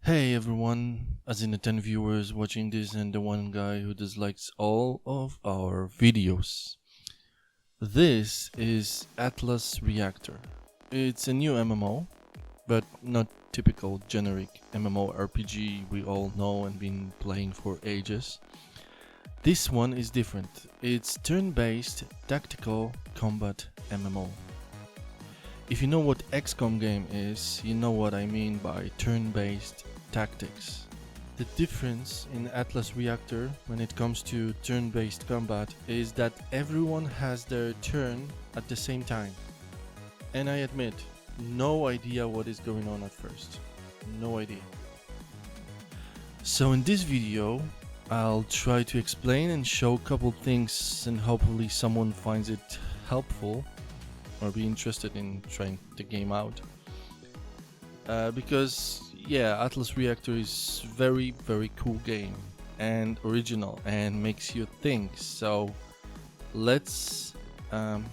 Hey everyone, as in the 10 viewers watching this and the one guy who dislikes all of our videos. This is Atlas Reactor. It's a new MMO, but not typical generic MMORPG we all know and been playing for ages. This one is different. It's turn-based tactical combat MMO. If you know what XCOM game is, you know what I mean by turn-based tactics. The difference in Atlas Reactor when it comes to turn-based combat is that everyone has their turn at the same time. And I admit, no idea what is going on at first. No idea. So in this video, I'll try to explain and show a couple things and hopefully someone finds it helpful or be interested in trying the game out. Because Atlas Reactor is very cool game and original and makes you think. So let's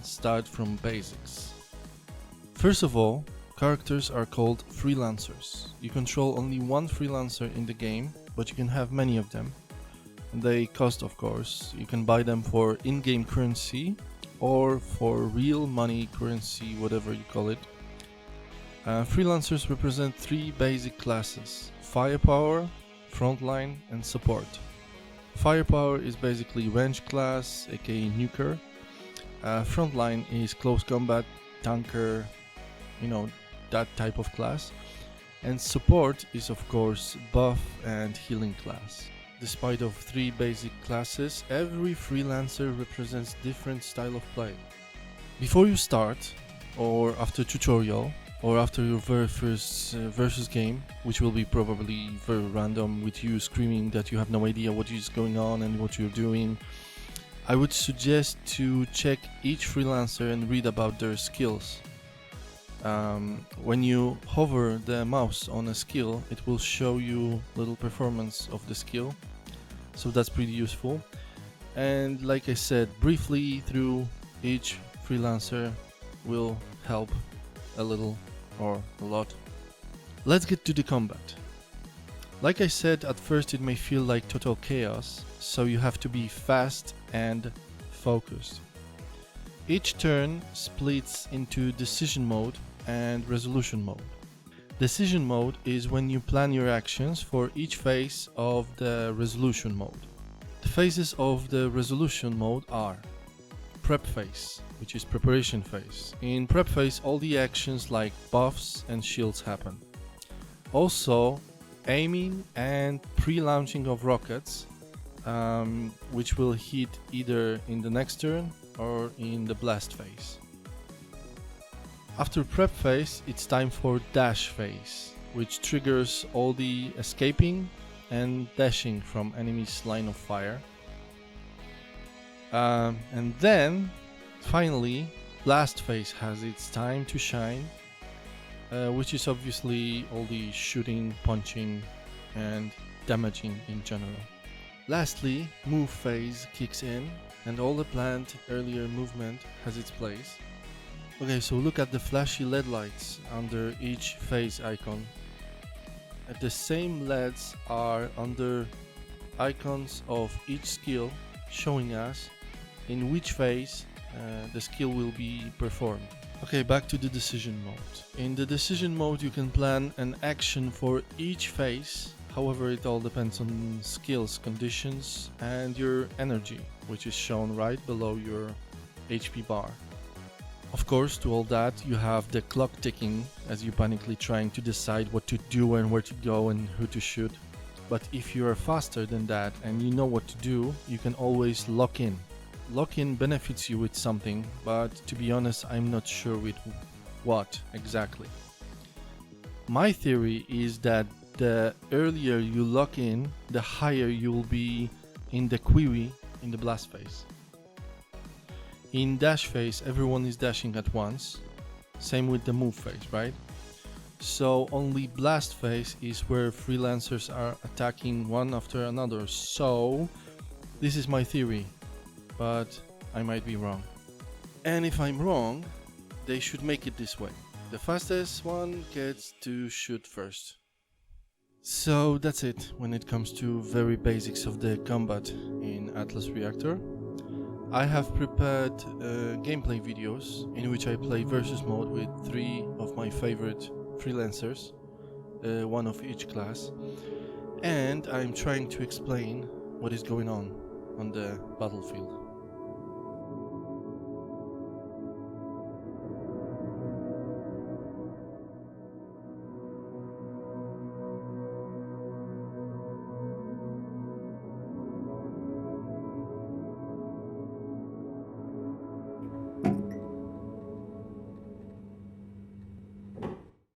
start from basics. First of all, characters are called freelancers. You control only one freelancer in the game, but you can have many of them. They cost, of course. You can buy them for in-game currency or for real money currency, whatever you call it. Freelancers represent three basic classes: firepower, frontline, and support. Firepower is basically range class, aka nuker. Frontline is close combat, tanker, that type of class. And support is of course buff and healing class. Despite of three basic classes, every freelancer represents different style of play. Before you start, or after tutorial, or after your very first versus game, which will be probably very random with you screaming that you have no idea what is going on and what you're doing, I would suggest to check each freelancer and read about their skills. When you hover the mouse on a skill, it will show you little performance of the skill. So that's pretty useful. And like I said, briefly through each freelancer will help a little or a lot. Let's get to the combat. Like I said, at first it may feel like total chaos, so you have to be fast and focused. Each turn splits into decision mode and resolution mode. Decision mode is when you plan your actions for each phase of the resolution mode. The phases of the resolution mode are prep phase, which is preparation phase. In prep phase, all the actions like buffs and shields happen. Also, aiming and pre-launching of rockets, which will hit either in the next turn or in the blast phase. After prep phase, it's time for dash phase, which triggers all the escaping and dashing from enemies' line of fire. And then, finally, blast phase has its time to shine, which is obviously all the shooting, punching, and damaging in general. Lastly, move phase kicks in, and all the planned earlier movement has its place. Okay, so look at the flashy LED lights under each phase icon. The same LEDs are under icons of each skill, showing us in which phase the skill will be performed. Okay, back to the decision mode. In the decision mode you can plan an action for each phase. However, it all depends on skills, conditions, and your energy, which is shown right below your HP bar. Of course, to all that, you have the clock ticking as you're panically trying to decide what to do and where to go and who to shoot. But if you are faster than that and you know what to do, you can always lock in. Lock in benefits you with something, but to be honest, I'm not sure with what exactly. My theory is that the earlier you lock in, the higher you'll be in the query in the blast phase. In dash phase, everyone is dashing at once. Same with the move phase, right? So only blast phase is where freelancers are attacking one after another. So this is my theory, but I might be wrong. And if I'm wrong, they should make it this way. The fastest one gets to shoot first. So that's it when it comes to very basics of the combat in Atlas Reactor. I have prepared gameplay videos in which I play versus mode with 3 of my favorite freelancers, one of each class, and I'm trying to explain what is going on the battlefield.